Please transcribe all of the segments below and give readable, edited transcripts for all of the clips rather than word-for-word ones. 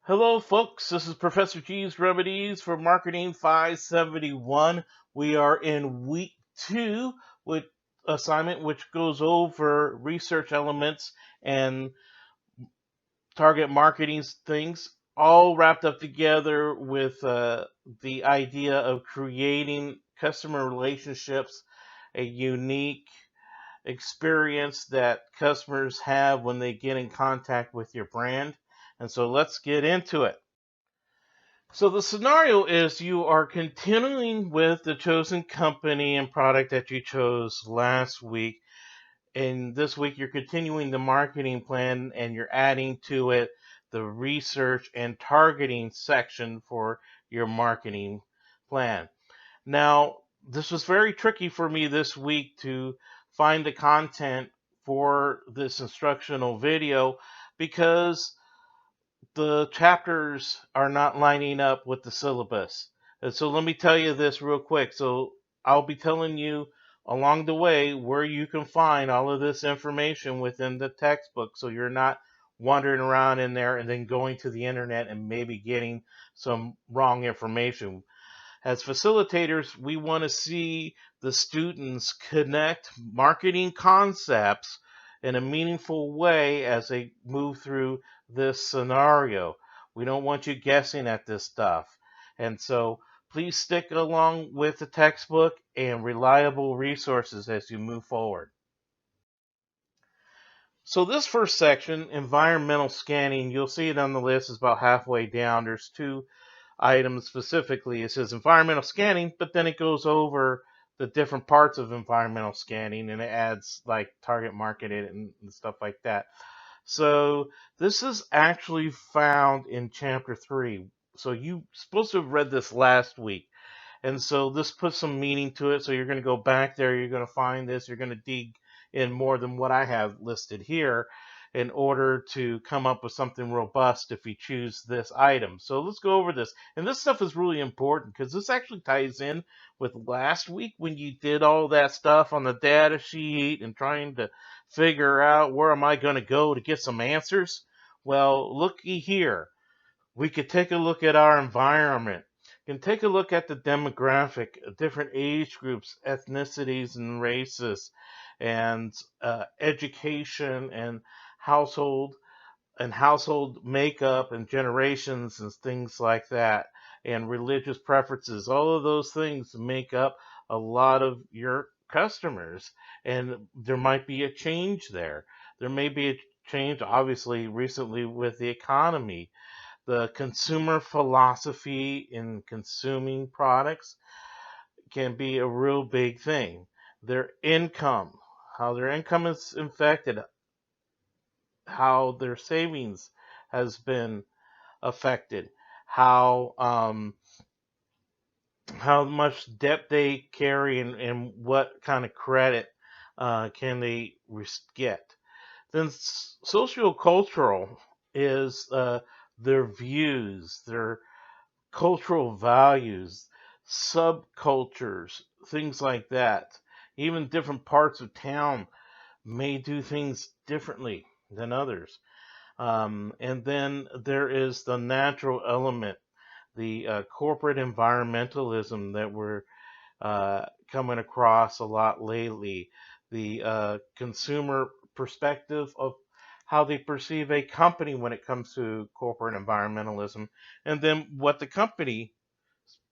Hello, folks. This is Professor G's Remedies for Marketing 571. We are in week two with assignment, which goes over research elements and target marketing things, all wrapped up together with the idea of creating customer relationships, a unique experience that customers have when they get in contact with your brand. And so let's get into it. So the scenario is you are continuing with the chosen company and product that you chose last week. And this week you're continuing the marketing plan and you're adding to it the research and targeting section for your marketing plan. Now, this was very tricky for me this week to find the content for this instructional video because the chapters are not lining up with the syllabus. And so let me tell you this real quick. So I'll be telling you along the way where you can find all of this information within the textbook so you're not wandering around in there and then going to the internet and maybe getting some wrong information. As facilitators, we want to see the students connect marketing concepts in a meaningful way as they move through this scenario. We don't want you guessing at this stuff. And so please stick along with the textbook and reliable resources as you move forward. So this first section, environmental scanning, you'll see it on the list is about halfway down. There's two items specifically. It says environmental scanning, but then it goes over the different parts of environmental scanning and it adds like target market and stuff like that. So this is actually found in chapter 3. So you're supposed to have read this last week. And so this puts some meaning to it. So you're going to go back there, you're going to find this, you're going to dig in more than what I have listed here in order to come up with something robust if you choose this item. So let's go over this. And this stuff is really important because this actually ties in with last week when you did all that stuff on the data sheet and trying to figure out where am I going to go to get some answers. Well, looky here. We could take a look at our environment. We can take a look at the demographic, different age groups, ethnicities, and races, and education and household household makeup and generations and things like that, and religious preferences. All of those things make up a lot of your customers, and there might be a change there. There may be a change, obviously, recently with the economy. The consumer philosophy in consuming products can be a real big thing. Their income, how their income is affected, how their savings has been affected, how much debt they carry, and what kind of credit can they get. Then sociocultural is their views, their cultural values, subcultures, things like that. Even different parts of town may do things differently than others. And then there is the natural element, the corporate environmentalism that we're coming across a lot lately, the consumer perspective of how they perceive a company when it comes to corporate environmentalism, and then what the company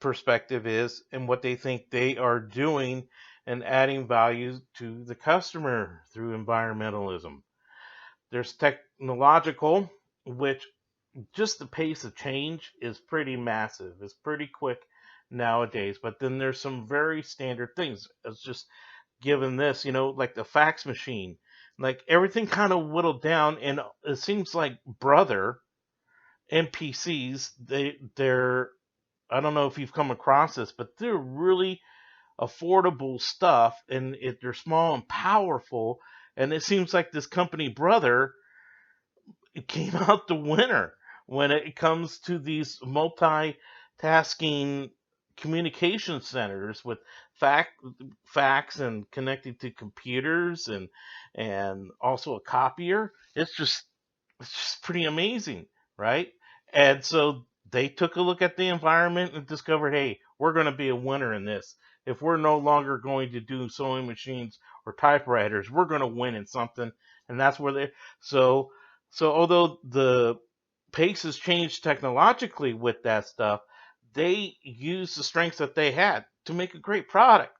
perspective is and what they think they are doing and adding value to the customer through environmentalism. There's technological, which just the pace of change is pretty massive. It's pretty quick nowadays. But then there's some very standard things. It's just given this, like the fax machine, like everything kind of whittled down, and it seems like Brother NPCs, they're I don't know if you've come across this, but they're really affordable stuff, and they're small and powerful. And it seems like this company Brother it came out the winner when it comes to these multitasking communication centers with fax, fax and connected to computers and also a copier. It's just pretty amazing, right? And so they took a look at the environment and discovered, hey, we're going to be a winner in this. If we're no longer going to do sewing machines or typewriters, we're going to win in something. And that's where they, so, so although the pace has changed technologically with that stuff, they used the strengths that they had to make a great product.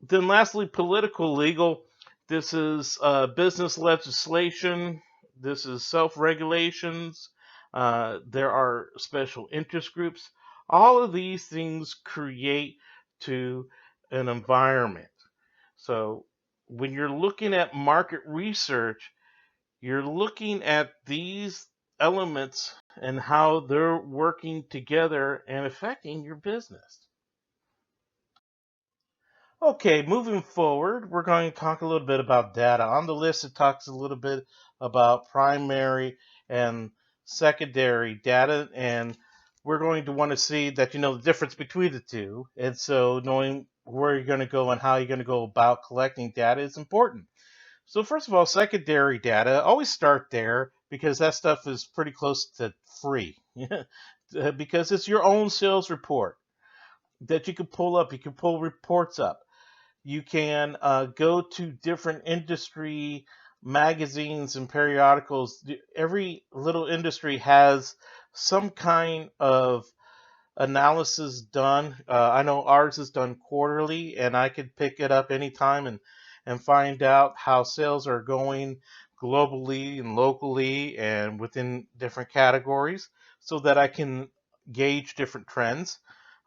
Then, lastly, political legal. This is business legislation. This is self regulations. There are special interest groups. All of these things create to an environment. So, when you're looking at market research, you're looking at these elements and how they're working together and affecting your business. Okay, moving forward, we're going to talk a little bit about data. On the list, it talks a little bit about primary and secondary data, and we're going to want to see that you know the difference between the two. And so, knowing where you're going to go and how you're going to go about collecting data is important. So, first of all, secondary data, always start there because that stuff is pretty close to free because it's your own sales report that you can pull up. You can pull reports up. You can go to different industry magazines and periodicals. Every little industry has some kind of analysis done. I know ours is done quarterly, and I could pick it up anytime and find out how sales are going globally and locally and within different categories, so that I can gauge different trends.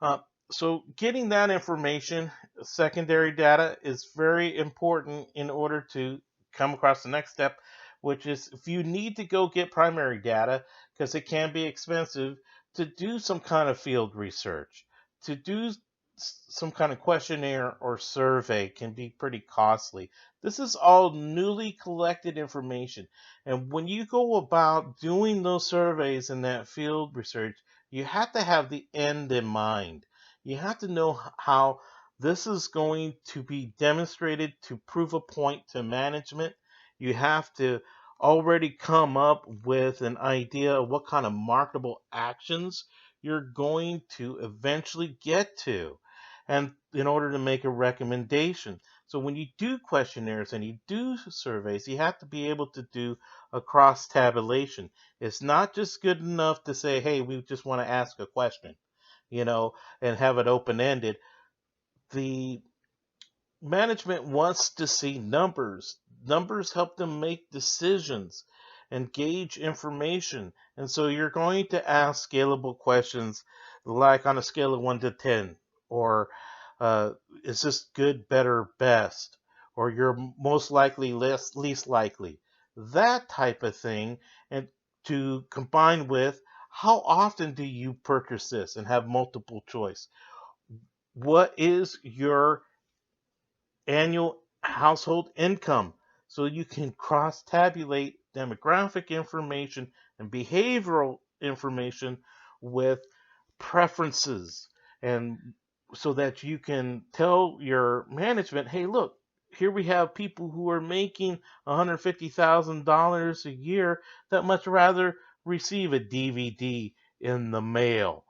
Uh, so getting that information, secondary data, is very important in order to come across the next step, which is if you need to go get primary data because it can be expensive to do some kind of field research, to do some kind of questionnaire or survey can be pretty costly. This is all newly collected information. And when you go about doing those surveys and that field research, you have to have the end in mind. You have to know how this is going to be demonstrated to prove a point to management. You have to already come up with an idea of what kind of marketable actions you're going to eventually get to, and in order to make a recommendation. So when you do questionnaires and you do surveys, you have to be able to do a cross tabulation. It's not just good enough to say, hey, we just want to ask a question, you know, and have it open ended. The management wants to see numbers. Numbers help them make decisions and gauge information. And so you're going to ask scalable questions like on a scale of 1 to 10, or uh, is this good, better, best, or you're most likely, least likely. That type of thing, and to combine with how often do you purchase this and have multiple choice? What is your annual household income, so you can cross tabulate demographic information and behavioral information with preferences, and so that you can tell your management, hey, look, here we have people who are making $150,000 a year that much rather receive a DVD in the mail,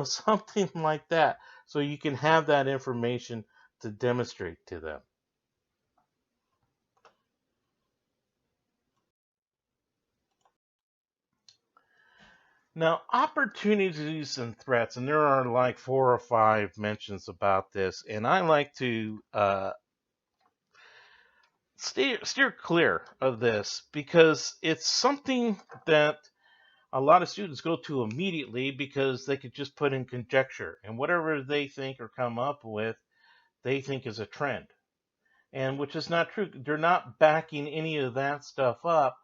something like that, so you can have that information to demonstrate to them. Now, opportunities and threats, and there are like 4 or 5 mentions about this, and I like to steer clear of this because it's something that a lot of students go to immediately because they could just put in conjecture, and whatever they think or come up with, they think is a trend, and which is not true. They're not backing any of that stuff up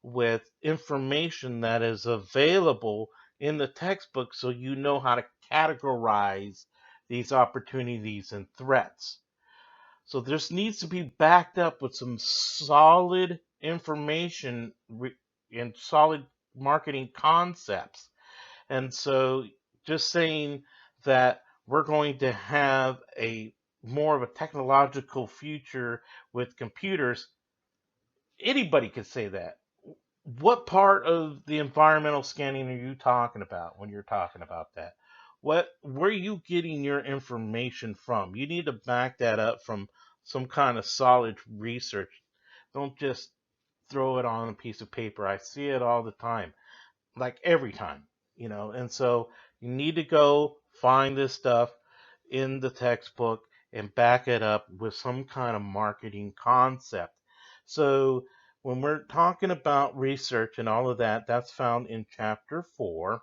with information that is available in the textbook, so you know how to categorize these opportunities and threats. So this needs to be backed up with some solid information and solid marketing concepts. And so just saying that we're going to have a more of a technological future with computers, anybody could say that. what part of the environmental scanning are you talking about when you're talking about that? Where are you getting your information from? You need to back that up from some kind of solid research. Don't just throw it on a piece of paper. I see it all the time, like every time, and so you need to go find this stuff in the textbook and back it up with some kind of marketing concept. So when we're talking about research and all of that, that's found in chapter 4.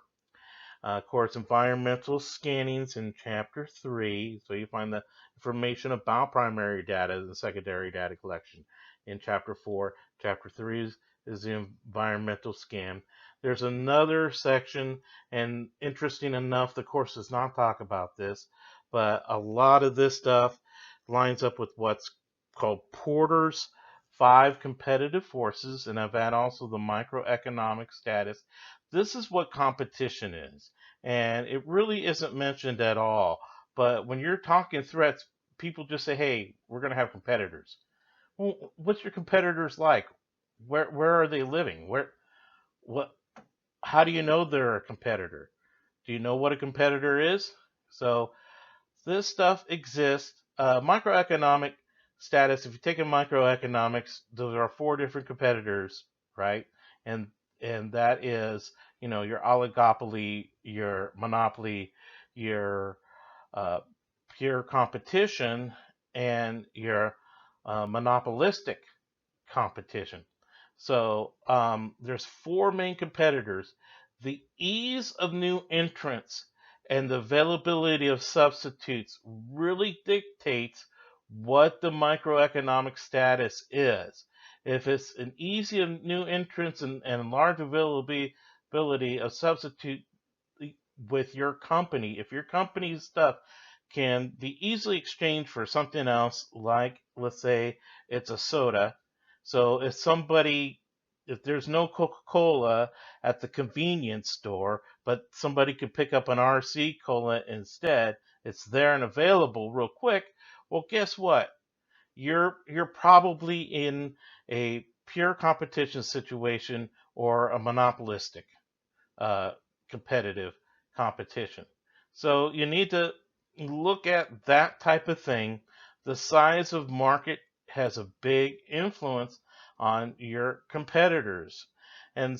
Of course, environmental scanning's in chapter 3, so you find the information about primary data and secondary data collection in chapter 4. Chapter 3 is the environmental scan. There's another section, and interesting enough, the course does not talk about this, but a lot of this stuff lines up with what's called Porter's 5 competitive forces, and I've had also the microeconomic status. This is what competition is, and it really isn't mentioned at all. But when you're talking threats, people just say, "Hey, we're going to have competitors." Well, what's your competitors like? Where are they living? What? How do you know they're a competitor? Do you know what a competitor is? So this stuff exists. Microeconomic status. If you take in microeconomics, those are 4 different competitors, right? And that is, your oligopoly, your monopoly, your uh, pure competition, and your monopolistic competition. So there's 4 main competitors. The ease of new entrants and the availability of substitutes really dictates what the microeconomic status is. If it's an easy new entrance and large availability of substitute with your company, if your company's stuff can be easily exchanged for something else, like let's say it's a soda. So if there's no Coca-Cola at the convenience store, but somebody could pick up an RC Cola instead, it's there and available real quick. Well, guess what? You're probably in a pure competition situation or a monopolistic uh, competitive competition. So you need to look at that type of thing. The size of market has a big influence on your competitors. And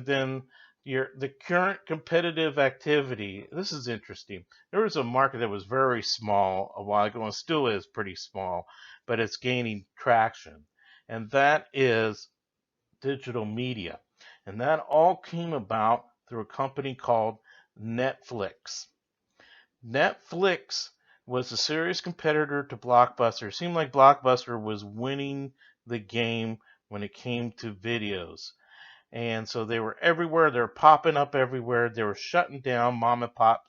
then the current competitive activity. This is interesting. There was a market that was very small a while ago and still is pretty small, but it's gaining traction. And that is digital media. And that all came about through a company called Netflix. Netflix was a serious competitor to Blockbuster. It seemed like Blockbuster was winning the game when it came to videos. And so they were everywhere. They were popping up everywhere. They were shutting down mom and pop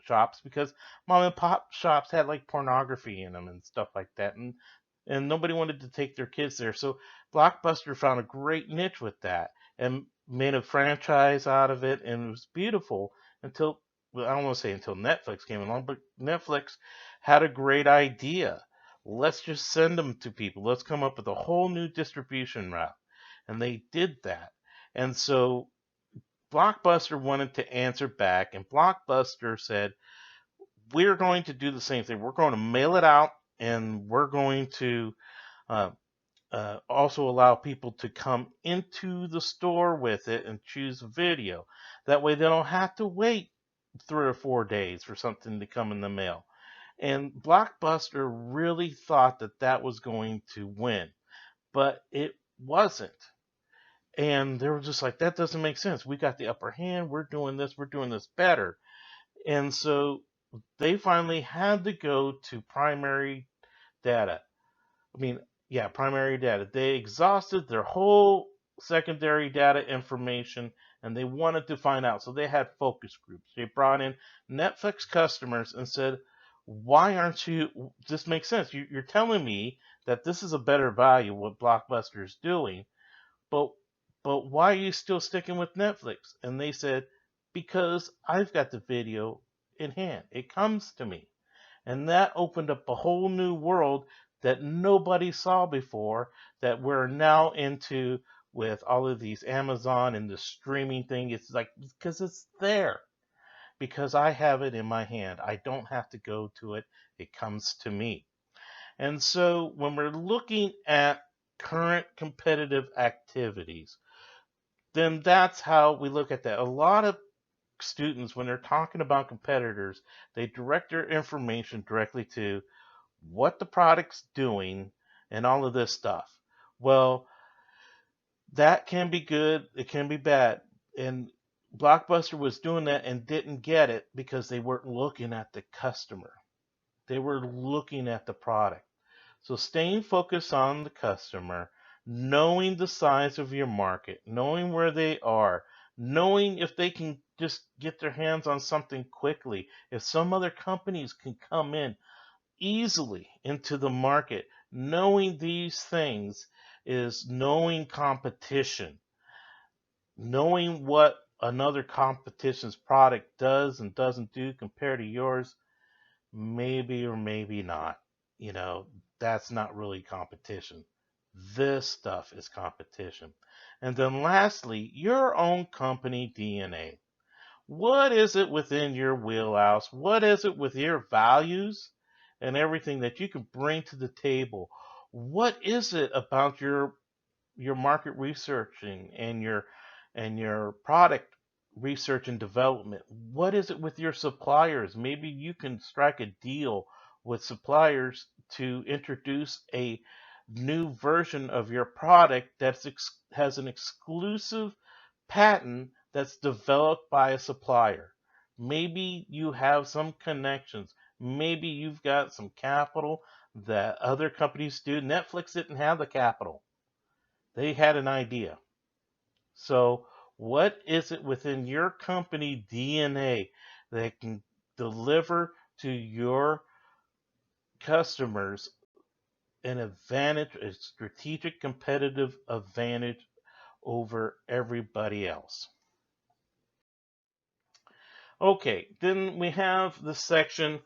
shops because mom and pop shops had like pornography in them and stuff like that. And nobody wanted to take their kids there. So Blockbuster found a great niche with that and made a franchise out of it, and it was beautiful until, well, I don't want to say until Netflix came along, but Netflix had a great idea. Let's just send them to people. Let's come up with a whole new distribution route. And they did that. And so Blockbuster wanted to answer back, and Blockbuster said, we're going to do the same thing. We're going to mail it out, and we're going to uh, also allow people to come into the store with it and choose a video. That way they don't have to wait 3 or 4 days for something to come in the mail. And Blockbuster really thought that that was going to win, but it wasn't. And they were just like, that doesn't make sense. We got the upper hand. We're doing this better. And so they finally had to go to primary data. I mean, yeah, primary data. They exhausted their whole secondary data information and they wanted to find out. So they had focus groups. They brought in Netflix customers and said, why aren't you? This makes sense. You're telling me that this is a better value, what Blockbuster is doing, but why are you still sticking with Netflix? And they said, because I've got the video in hand. It comes to me. And that opened up a whole new world that nobody saw before, that we're now into with all of these Amazon and the streaming thing. It's like because it's there, because I have it in my hand. I don't have to go to it, it comes to me. And so when we're looking at current competitive activities, then that's how we look at that. A lot of students, when they're talking about competitors, they direct their information directly to what the product's doing and all of this stuff. Well, that can be good, it can be bad. And Blockbuster was doing that and didn't get it because they weren't looking at the customer. They were looking at the product. So staying focused on the customer, knowing the size of your market, knowing where they are, knowing if they can just get their hands on something quickly, if some other companies can come in easily into the market, knowing these things is knowing competition, knowing what another competition's product does and doesn't do compared to yours. Maybe or maybe not. You know, that's not really competition. This stuff is competition. And then lastly, your own company DNA. What is it within your wheelhouse? What is it with your values and everything that you can bring to the table? What is it about your market researching and your product research and development? What is it with your suppliers? Maybe you can strike a deal with suppliers to introduce a new version of your product that has an exclusive patent that's developed by a supplier. Maybe you have some connections. Maybe you've got some capital that other companies do. Netflix didn't have the capital. They had an idea. So, what is it within your company DNA that can deliver to your customers an advantage, a strategic competitive advantage over everybody else? Okay, then we have the section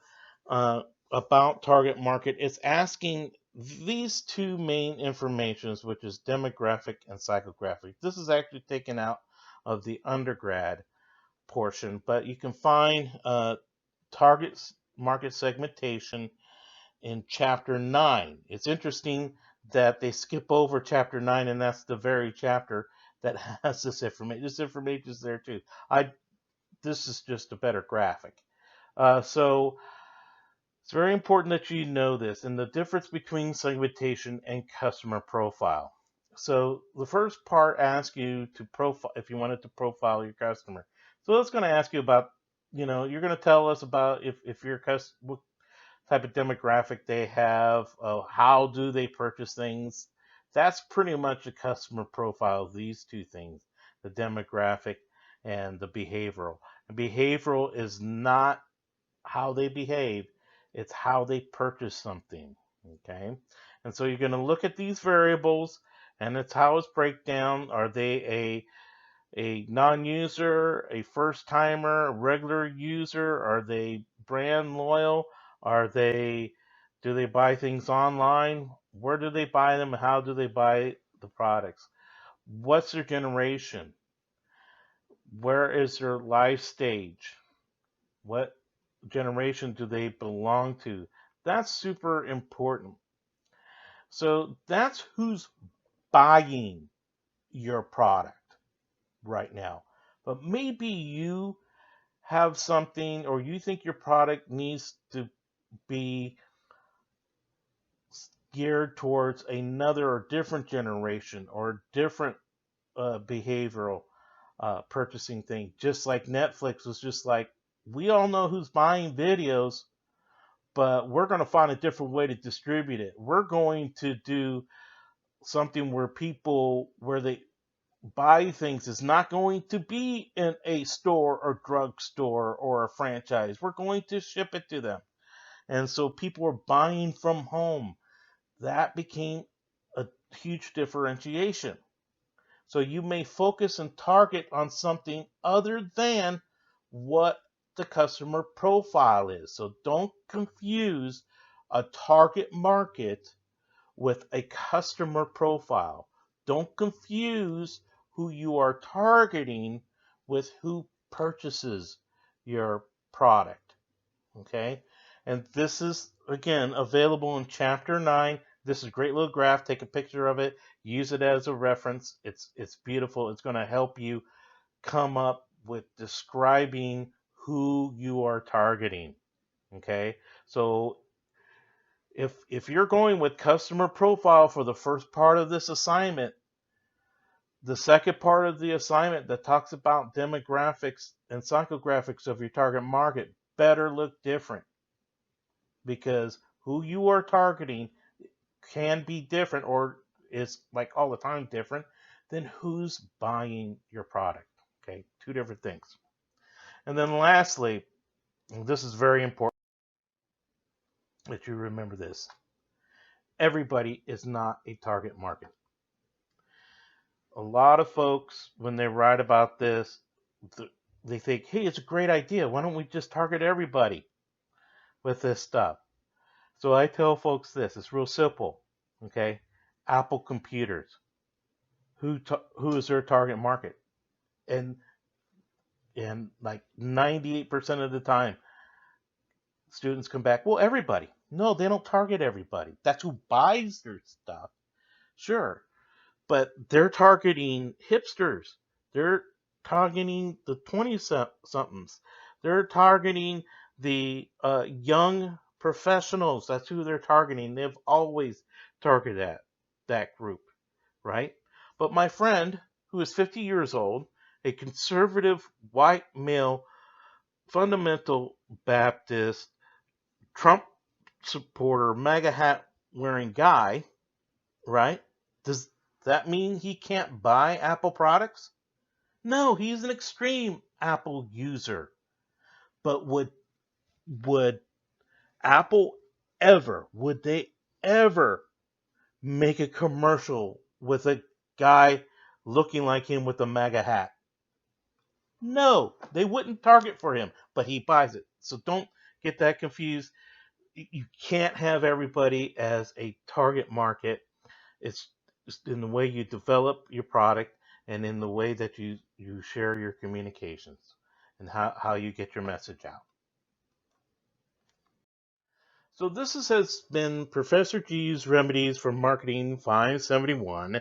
uh, about target market. It's asking these two main informations, which is demographic and psychographic. This is actually taken out of the undergrad portion, but you can find target market segmentation in chapter 9. It's interesting that they skip over chapter 9, and that's the very chapter that has this information. This information is there too. This is just a better graphic. So it's very important that you know this and the difference between segmentation and customer profile. So the first part asks you to profile if you wanted to profile your customer. So it's going to ask you about, you're going to tell us about if your customer, what type of demographic they have, how do they purchase things. That's pretty much a customer profile, these two things, the demographic and the behavioral. And behavioral is not how they behave, it's how they purchase something. Okay? And so you're going to look at these variables and it's how it's breakdown. Are they a non-user, a first timer, a regular user? Are they brand loyal? Are they Do they buy things online? Where do they buy them? How do they buy the products? What's their generation? Where is their life stage? What generation do they belong to? That's super important. So that's who's buying your product right now. But maybe you have something or you think your product needs to be geared towards another or different generation or different behavioral purchasing thing. Just like Netflix was just like, we all know who's buying videos, but we're going to find a different way to distribute it. We're going to do something where they buy things is not going to be in a store or drugstore or a franchise. We're going to ship it to them. And so people are buying from home. That became a huge differentiation. So you may focus and target on something other than what the customer profile is. So don't confuse a target market with a customer profile. Don't confuse who you are targeting with who purchases your product. Okay? And this is, again, available in Chapter 9. This is a great little graph. Take a picture of it. Use it as a reference. It's beautiful. It's going to help you come up with describing who you are targeting. Okay? So if you're going with customer profile for the first part of this assignment, the second part of the assignment that talks about demographics and psychographics of your target market better look different, because who you are targeting can be different, or is like all the time different, than who's buying your product. Okay, two different things. And then lastly, and this is very important that you remember this, everybody is not a target market. A lot of folks, when they write about this, they think, hey, it's a great idea. Why don't we just target everybody with this stuff? So I tell folks this, it's real simple. Okay, Apple computers, who is their target market? And like 98% of the time, students come back, well, everybody. No, they don't target everybody. That's who buys their stuff. Sure, but they're targeting hipsters. They're targeting the 20 somethings. They're targeting the young professionals. That's who they're targeting. They've always targeted that group, right? But my friend, who is 50 years old, a conservative white male, fundamental Baptist, Trump supporter, MAGA hat wearing guy, right? Does that mean he can't buy Apple products? No, he's an extreme Apple user. But would Apple would they ever make a commercial with a guy looking like him with a MAGA hat? No, they wouldn't target for him, but he buys it. So don't get that confused. You can't have everybody as a target market. It's in the way you develop your product and in the way that you share your communications and how you get your message out. So has been Professor G's Remedies for Marketing 571.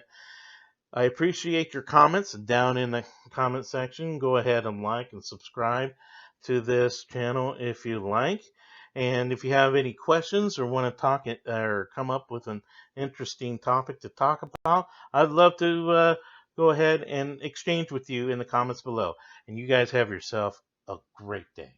I appreciate your comments down in the comment section. Go ahead and like and subscribe to this channel if you like. And if you have any questions or want to talk it or come up with an interesting topic to talk about, I'd love to go ahead and exchange with you in the comments below. And you guys have yourself a great day.